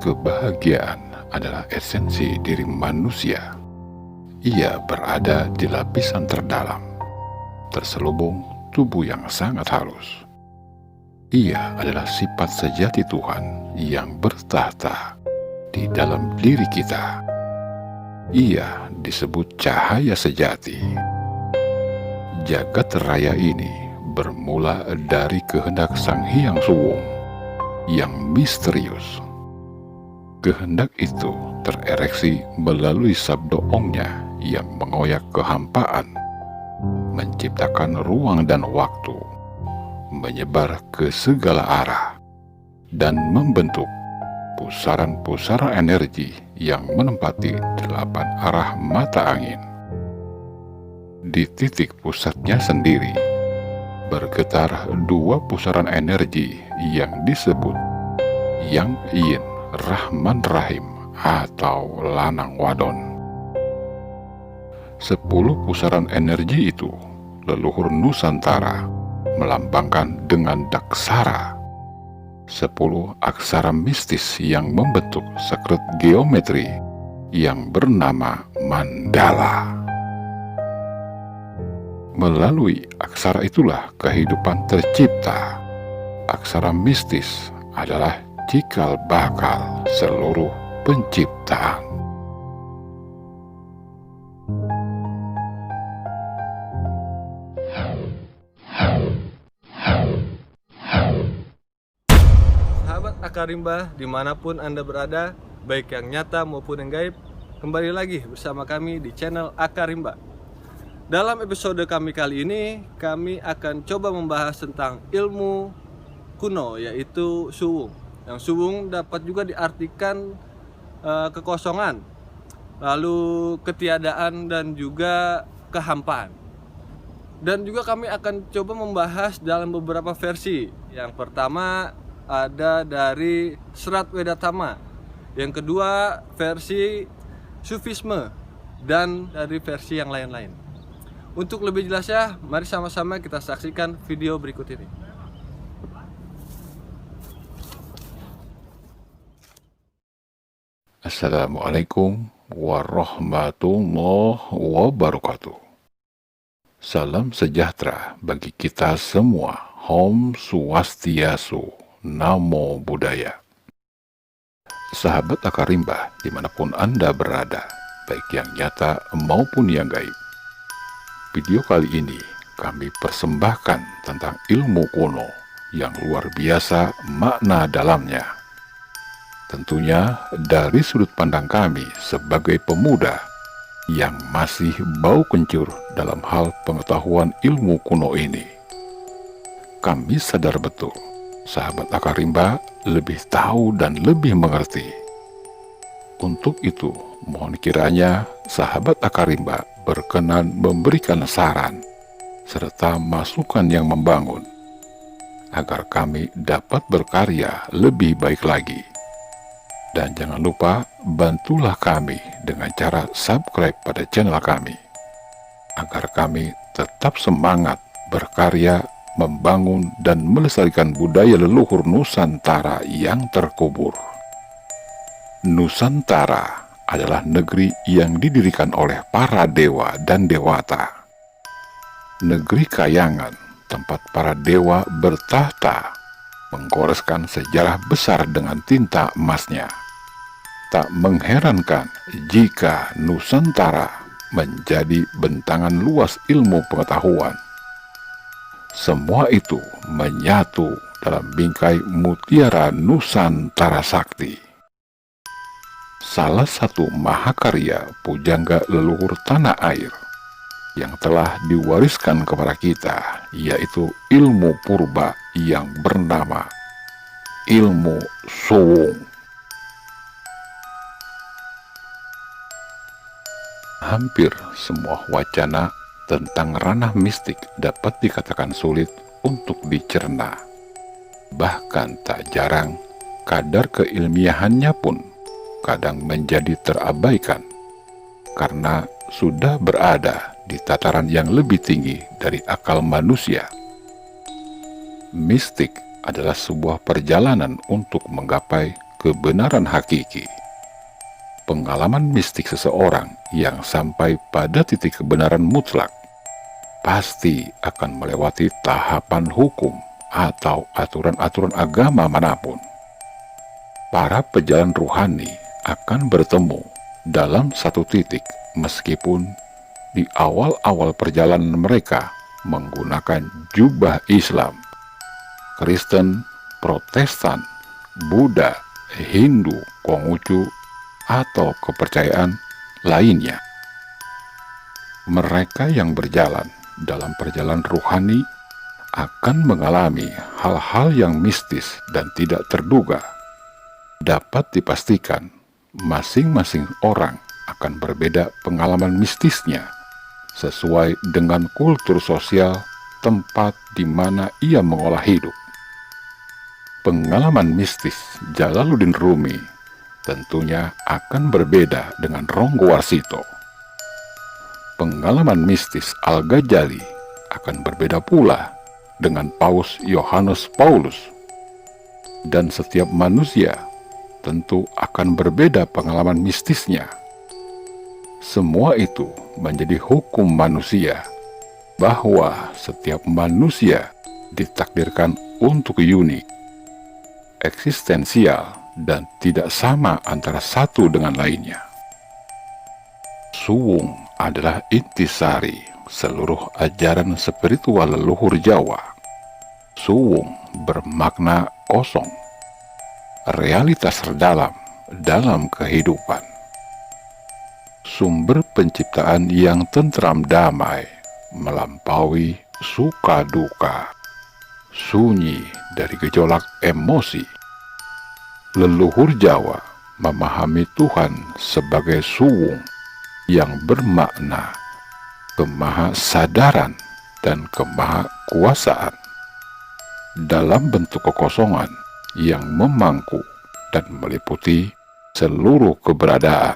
Kebahagiaan adalah esensi diri manusia. Ia berada di lapisan terdalam, terselubung tubuh yang sangat halus. Ia adalah sifat sejati Tuhan yang bertahta di dalam diri kita. Ia disebut cahaya sejati. Jagat raya ini bermula dari kehendak Sang Hyang Suwung yang misterius. Kehendak itu terereksi melalui sabda ongnya yang mengoyak kehampaan, menciptakan ruang dan waktu, menyebar ke segala arah, dan membentuk pusaran-pusaran energi yang menempati 8 arah mata angin. Di titik pusatnya sendiri, bergetar 2 pusaran energi yang disebut Yang Yin Rahman Rahim atau lanang wadon. 10 pusaran energi itu leluhur Nusantara melambangkan dengan daksara, 10 aksara mistis yang membentuk sekret geometri yang bernama mandala. Melalui aksara itulah kehidupan tercipta. Aksara mistis adalah cikal bakal seluruh penciptaan. Sahabat Akarimba dimanapun Anda berada, baik yang nyata maupun yang gaib, kembali lagi bersama kami di channel Akarimba. Dalam episode kami kali ini, kami akan coba membahas tentang ilmu kuno, yaitu Suwung. Yang Suwung dapat juga diartikan kekosongan, lalu ketiadaan, dan juga kehampaan. Dan juga kami akan coba membahas dalam beberapa versi. Yang pertama ada dari Serat Wedatama, yang kedua versi Sufisme, dan dari versi yang lain-lain. Untuk lebih jelasnya, mari sama-sama kita saksikan video berikut ini. Assalamualaikum warahmatullahi wabarakatuh. Salam sejahtera bagi kita semua. Om Swastiastu, Namo Buddhaya. Sahabat Akarimba dimanapun Anda berada, baik yang nyata maupun yang gaib, video kali ini kami persembahkan tentang ilmu kuno yang luar biasa makna dalamnya. Tentunya dari sudut pandang kami sebagai pemuda yang masih bau kencur dalam hal pengetahuan ilmu kuno ini. Kami sadar betul, sahabat Akarimba lebih tahu dan lebih mengerti. Untuk itu, mohon kiranya sahabat Akarimba berkenan memberikan saran serta masukan yang membangun, agar kami dapat berkarya lebih baik lagi. Dan jangan lupa bantulah kami dengan cara subscribe pada channel kami, agar kami tetap semangat berkarya, membangun dan melestarikan budaya leluhur Nusantara yang terkubur. Nusantara adalah negeri yang didirikan oleh para dewa dan dewata. Negeri kayangan tempat para dewa bertahta, menggoreskan sejarah besar dengan tinta emasnya. Tak mengherankan jika Nusantara menjadi bentangan luas ilmu pengetahuan. Semua itu menyatu dalam bingkai mutiara Nusantara Sakti. Salah satu mahakarya pujangga leluhur tanah air yang telah diwariskan kepada kita, yaitu ilmu purba yang bernama ilmu Suwung. Hampir semua wacana tentang ranah mistik dapat dikatakan sulit untuk dicerna. Bahkan tak jarang, kadar keilmiahannya pun kadang menjadi terabaikan, karena sudah berada di tataran yang lebih tinggi dari akal manusia. Mistik adalah sebuah perjalanan untuk menggapai kebenaran hakiki. Pengalaman mistik seseorang yang sampai pada titik kebenaran mutlak pasti akan melewati tahapan hukum atau aturan-aturan agama manapun. Para pejalan rohani akan bertemu dalam satu titik meskipun di awal-awal perjalanan mereka menggunakan jubah Islam, Kristen, Protestan, Buddha, Hindu, Konghucu, atau kepercayaan lainnya. Mereka yang berjalan dalam perjalanan rohani akan mengalami hal-hal yang mistis dan tidak terduga. Dapat dipastikan, masing-masing orang akan berbeda pengalaman mistisnya sesuai dengan kultur sosial tempat di mana ia mengolah hidup. Pengalaman mistis Jalaluddin Rumi tentunya akan berbeda dengan Ronggo Warsito. Pengalaman mistis Al-Ghazali akan berbeda pula dengan Paus Yohanes Paulus. Dan setiap manusia tentu akan berbeda pengalaman mistisnya. Semua itu menjadi hukum manusia, bahwa setiap manusia ditakdirkan untuk unik, eksistensial, dan tidak sama antara satu dengan lainnya. Suwung adalah intisari seluruh ajaran spiritual leluhur Jawa. Suwung bermakna kosong, realitas terdalam dalam kehidupan, sumber penciptaan yang tentram damai melampaui suka duka, sunyi dari gejolak emosi. Leluhur Jawa memahami Tuhan sebagai suwung yang bermakna kemahasadaran dan kemahakuasaan dalam bentuk kekosongan yang memangku dan meliputi seluruh keberadaan.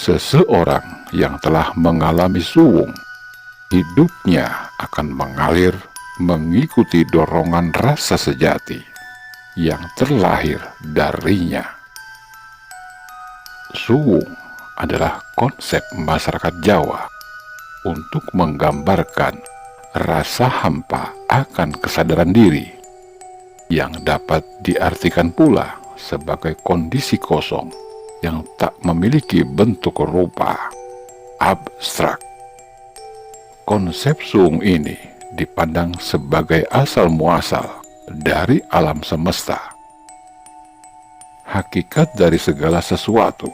Seseorang yang telah mengalami suwung, hidupnya akan mengalir mengikuti dorongan rasa sejati yang terlahir darinya. Suwung adalah konsep masyarakat Jawa untuk menggambarkan rasa hampa akan kesadaran diri, yang dapat diartikan pula sebagai kondisi kosong yang tak memiliki bentuk rupa, abstrak. Konsep suwung ini dipandang sebagai asal muasal dari alam semesta, hakikat dari segala sesuatu,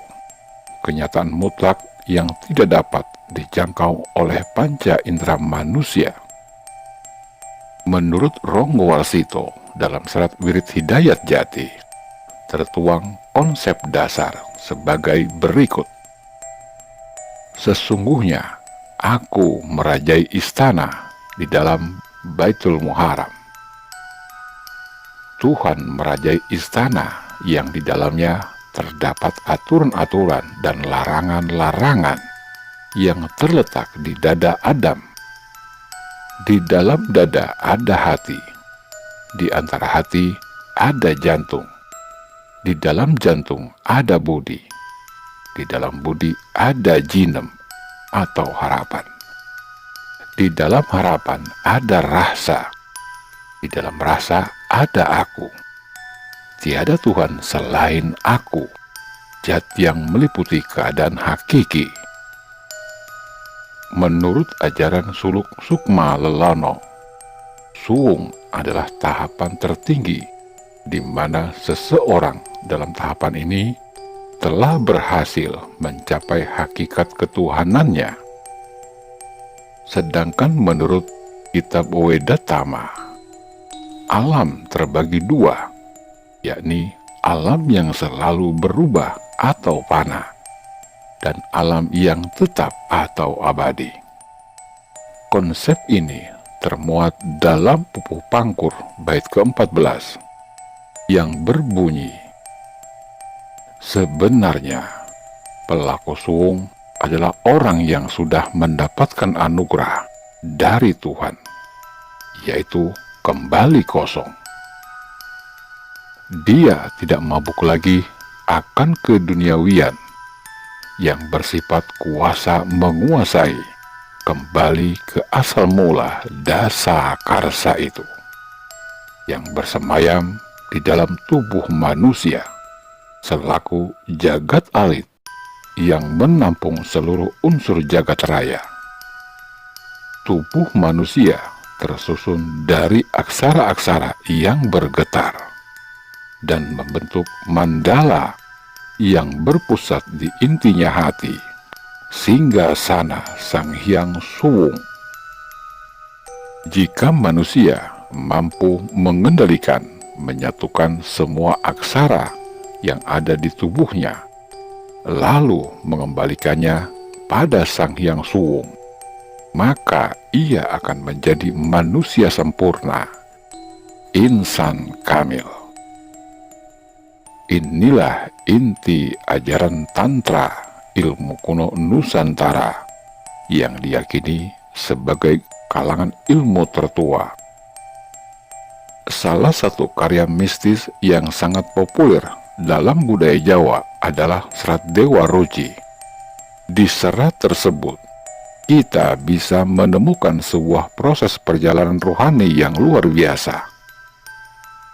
kenyataan mutlak yang tidak dapat dijangkau oleh panca indera manusia. Menurut Ronggo Warsito dalam serat Wirid Hidayat Jati, tertuang konsep dasar sebagai berikut. Sesungguhnya aku merajai istana di dalam Baitul Muharram. Tuhan merajai istana yang di dalamnya terdapat aturan-aturan dan larangan-larangan yang terletak di dada Adam. Di dalam dada ada hati, di antara hati ada jantung, di dalam jantung ada budi, di dalam budi ada jinem atau harapan, di dalam harapan ada rasa, di dalam rasa ada aku. Tiada Tuhan selain aku, zat yang meliputi keadaan hakiki. Menurut ajaran Suluk Sukma Lelono, suwung adalah tahapan tertinggi di mana seseorang dalam tahapan ini telah berhasil mencapai hakikat ketuhanannya. Sedangkan menurut kitab Wedatama, alam terbagi dua, yakni alam yang selalu berubah atau fana, dan alam yang tetap atau abadi. Konsep ini termuat dalam Pupuh Pangkur bait ke-14 yang berbunyi, sebenarnya pelaku suwung adalah orang yang sudah mendapatkan anugerah dari Tuhan, yaitu kembali kosong. Dia tidak mabuk lagi akan keduniawian yang bersifat kuasa menguasai, kembali ke asal mula dasa karsa itu yang bersemayam di dalam tubuh manusia selaku jagat alit yang menampung seluruh unsur jagat raya. Tubuh manusia tersusun dari aksara-aksara yang bergetar dan membentuk mandala yang berpusat di intinya hati, singgasana Sang Hyang Suwung. Jika manusia mampu mengendalikan, menyatukan semua aksara yang ada di tubuhnya, lalu mengembalikannya pada Sang Hyang Suwung, maka ia akan menjadi manusia sempurna, insan kamil. Inilah inti ajaran Tantra, ilmu kuno Nusantara, yang diyakini sebagai kalangan ilmu tertua. Salah satu karya mistis yang sangat populer dalam budaya Jawa adalah Serat Dewa Ruci. Di serat tersebut, kita bisa menemukan sebuah proses perjalanan rohani yang luar biasa.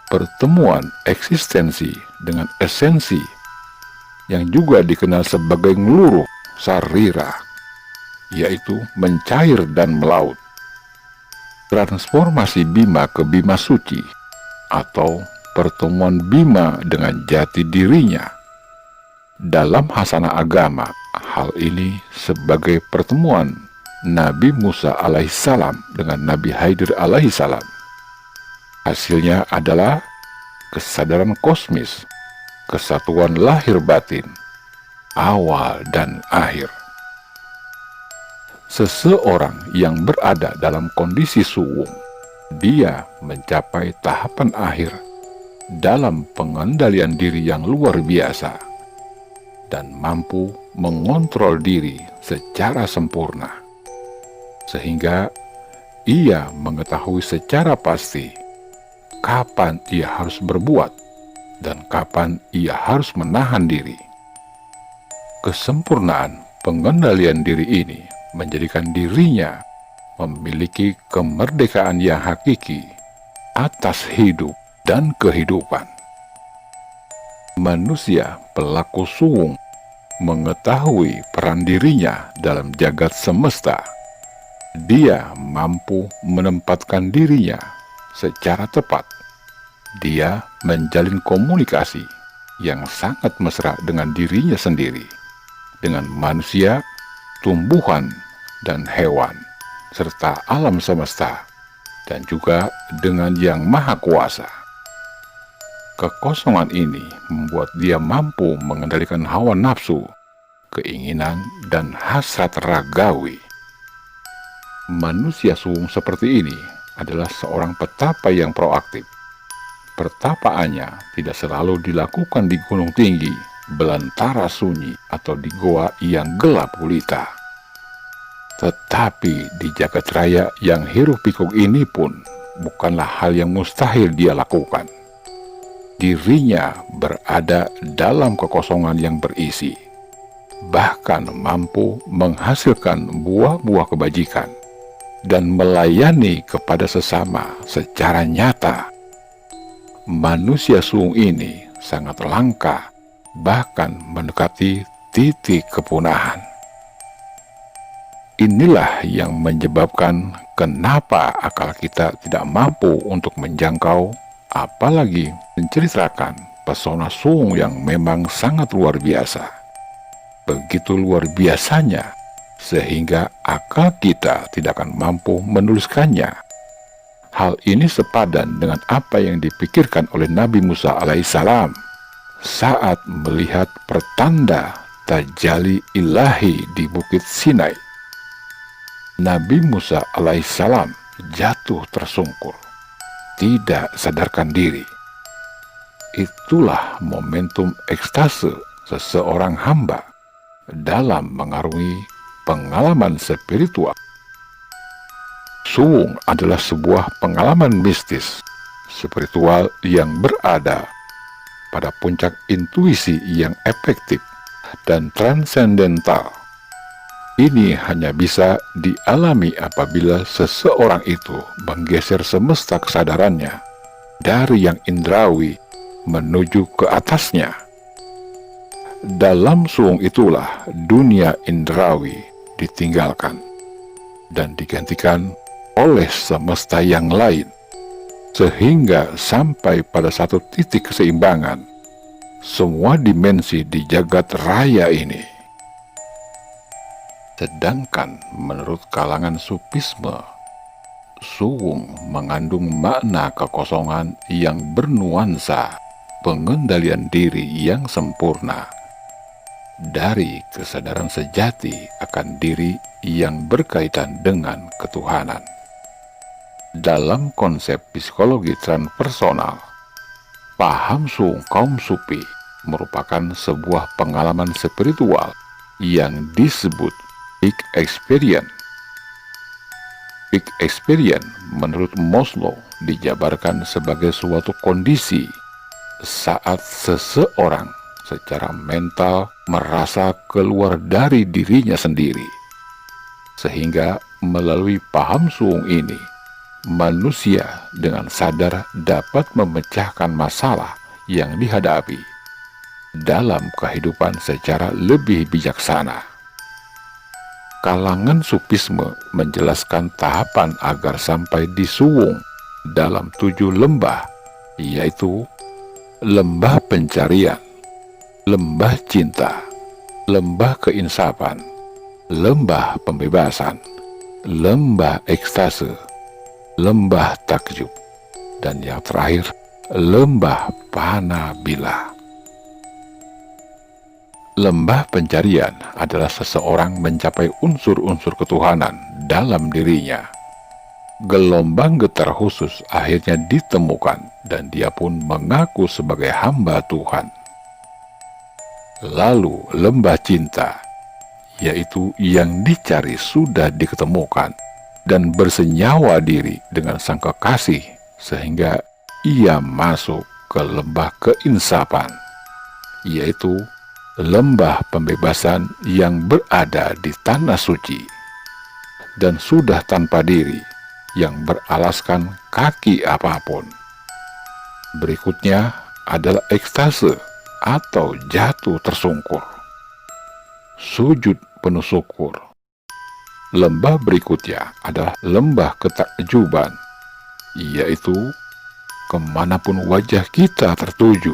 Pertemuan eksistensi dengan esensi yang juga dikenal sebagai ngeluruh sarira, yaitu mencair dan melaut. Transformasi Bima ke Bima Suci, atau pertemuan Bima dengan jati dirinya. Dalam hasanah agama, hal ini sebagai pertemuan Nabi Musa alaihissalam dengan Nabi Khidir alaihissalam. Hasilnya adalah kesadaran kosmis, kesatuan lahir batin, awal dan akhir. Seseorang yang berada dalam kondisi suwung, dia mencapai tahapan akhir dalam pengendalian diri yang luar biasa dan mampu mengontrol diri secara sempurna, sehingga ia mengetahui secara pasti kapan ia harus berbuat dan kapan ia harus menahan diri. Kesempurnaan pengendalian diri ini menjadikan dirinya memiliki kemerdekaan yang hakiki atas hidup dan kehidupan. Manusia pelaku suwung mengetahui peran dirinya dalam jagat semesta. Dia mampu menempatkan dirinya secara tepat. Dia menjalin komunikasi yang sangat mesra dengan dirinya sendiri, dengan manusia, tumbuhan, dan hewan, serta alam semesta, dan juga dengan Yang Maha Kuasa. Kekosongan ini membuat dia mampu mengendalikan hawa nafsu, keinginan, dan hasrat ragawi. Manusia suwung seperti ini adalah seorang petapa yang proaktif. Pertapaannya tidak selalu dilakukan di gunung tinggi, belantara sunyi, atau di goa yang gelap gulita. Tetapi di jagat raya yang hiruk pikuk ini pun bukanlah hal yang mustahil dia lakukan. Dirinya berada dalam kekosongan yang berisi, bahkan mampu menghasilkan buah-buah kebajikan dan melayani kepada sesama secara nyata. Manusia suwung ini sangat langka, bahkan mendekati titik kepunahan. Inilah yang menyebabkan kenapa akal kita tidak mampu untuk menjangkau, apalagi menceritakan pesona suwung yang memang sangat luar biasa. Begitu luar biasanya, sehingga akal kita tidak akan mampu menuliskannya. Hal ini sepadan dengan apa yang dipikirkan oleh Nabi Musa alaihissalam saat melihat pertanda tajalli ilahi di Bukit Sinai. Nabi Musa alaihissalam jatuh tersungkur, tidak sadarkan diri. Itulah momentum ekstase seseorang hamba dalam mengarungi pengalaman spiritual. Suwung adalah sebuah pengalaman mistis spiritual yang berada pada puncak intuisi yang efektif dan transendental. Ini hanya bisa dialami apabila seseorang itu menggeser semesta kesadarannya dari yang indrawi menuju ke atasnya. Dalam suung itulah dunia indrawi ditinggalkan dan digantikan oleh semesta yang lain, sehingga sampai pada satu titik keseimbangan semua dimensi di jagat raya ini. Sedangkan menurut kalangan Sufisme, suung mengandung makna kekosongan yang bernuansa pengendalian diri yang sempurna dari kesadaran sejati akan diri yang berkaitan dengan ketuhanan. Dalam konsep psikologi transpersonal, paham suung kaum Sufi merupakan sebuah pengalaman spiritual yang disebut peak experience. Peak experience menurut Maslow dijabarkan sebagai suatu kondisi saat seseorang secara mental merasa keluar dari dirinya sendiri, sehingga melalui paham suung ini manusia dengan sadar dapat memecahkan masalah yang dihadapi dalam kehidupan secara lebih bijaksana. Kalangan Sufisme menjelaskan tahapan agar sampai di suung dalam 7 lembah, yaitu lembah pencarian, lembah cinta, lembah keinsafan, lembah pembebasan, lembah ekstase, lembah takjub, dan yang terakhir, lembah panabila. Lembah pencarian adalah seseorang mencapai unsur-unsur ketuhanan dalam dirinya. Gelombang getar khusus akhirnya ditemukan dan dia pun mengaku sebagai hamba Tuhan. Lalu lembah cinta, yaitu yang dicari sudah diketemukan dan bersenyawa diri dengan sang kekasih sehingga ia masuk ke lembah keinsafan, yaitu lembah pembebasan yang berada di tanah suci dan sudah tanpa diri yang beralaskan kaki apapun. Berikutnya adalah ekstase atau jatuh tersungkur, sujud penuh syukur. Lembah berikutnya adalah lembah ketakjuban, yaitu kemanapun wajah kita tertuju,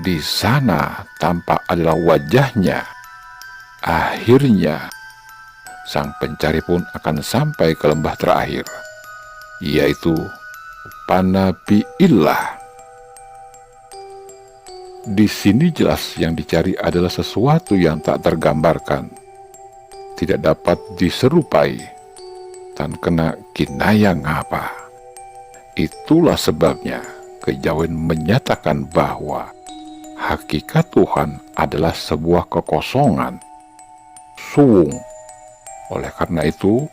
di sana tampak adalah wajahnya. Akhirnya, sang pencari pun akan sampai ke lembah terakhir, yaitu Panabiillah. Di sini jelas yang dicari adalah sesuatu yang tak tergambarkan, tidak dapat diserupai, tan kena kinaya ngapa. Itulah sebabnya Kejawen menyatakan bahwa hakikat Tuhan adalah sebuah kekosongan, suung. Oleh karena itu,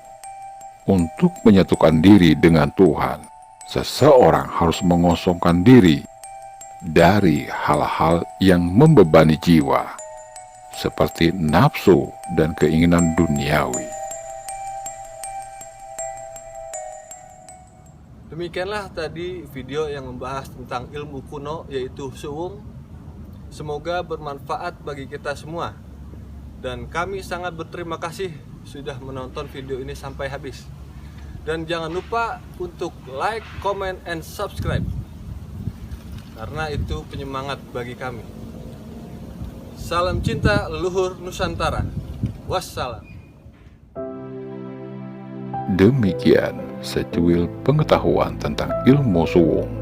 untuk menyatukan diri dengan Tuhan, seseorang harus mengosongkan diri dari hal-hal yang membebani jiwa, seperti nafsu dan keinginan duniawi. Demikianlah tadi video yang membahas tentang ilmu kuno, yaitu suung. Semoga bermanfaat bagi kita semua. Dan kami sangat berterima kasih sudah menonton video ini sampai habis. Dan jangan lupa untuk like, comment, and subscribe, karena itu penyemangat bagi kami. Salam cinta leluhur Nusantara. Wassalam. Demikian secuil pengetahuan tentang ilmu suung,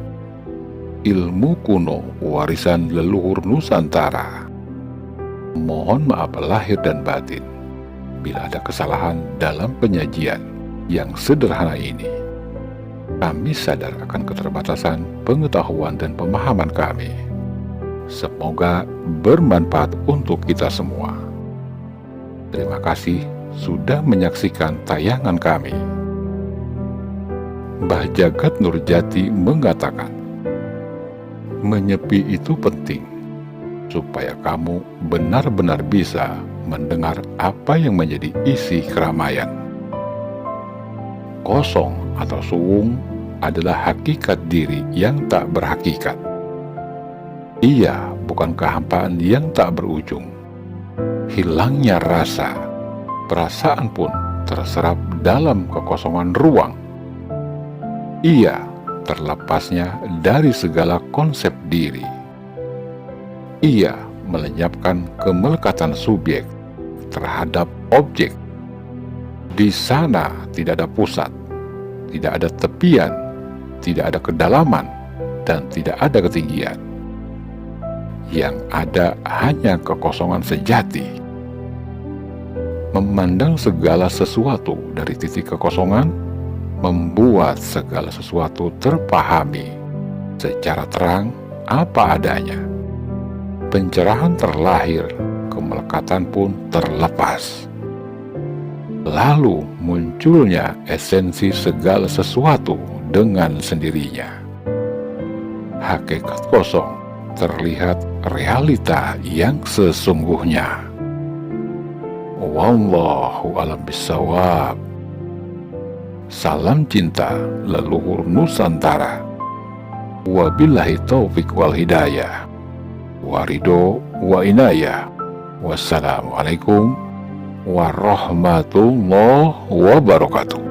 ilmu kuno warisan leluhur Nusantara. Mohon maaf lahir dan batin bila ada kesalahan dalam penyajian yang sederhana ini. Kami sadar akan keterbatasan pengetahuan dan pemahaman kami. Semoga bermanfaat untuk kita semua. Terima kasih sudah menyaksikan tayangan kami. Mbah Jagat Nurjati mengatakan, Menyepi itu penting, supaya kamu benar-benar bisa mendengar apa yang menjadi isi keramaian. Kosong atau suwung adalah hakikat diri yang tak berhakikat. Ia bukan kehampaan yang tak berujung. Hilangnya rasa, perasaan pun terserap dalam kekosongan ruang. Ia terlepasnya dari segala konsep diri. Ia melenyapkan kemelekatan subjek terhadap objek. Di sana tidak ada pusat, tidak ada tepian, tidak ada kedalaman, dan tidak ada ketinggian. Yang ada hanya kekosongan sejati. Memandang segala sesuatu dari titik kekosongan membuat segala sesuatu terpahami secara terang apa adanya. Pencerahan terlahir, kemelekatan pun terlepas. Lalu munculnya esensi segala sesuatu dengan sendirinya. Hakikat kosong terlihat realita yang sesungguhnya. Wallahu a'lam bishawab. Salam cinta leluhur Nusantara. Wabillahi taufik wal hidayah. Warido wa inayah. Wassalamualaikum warahmatullahi wabarakatuh.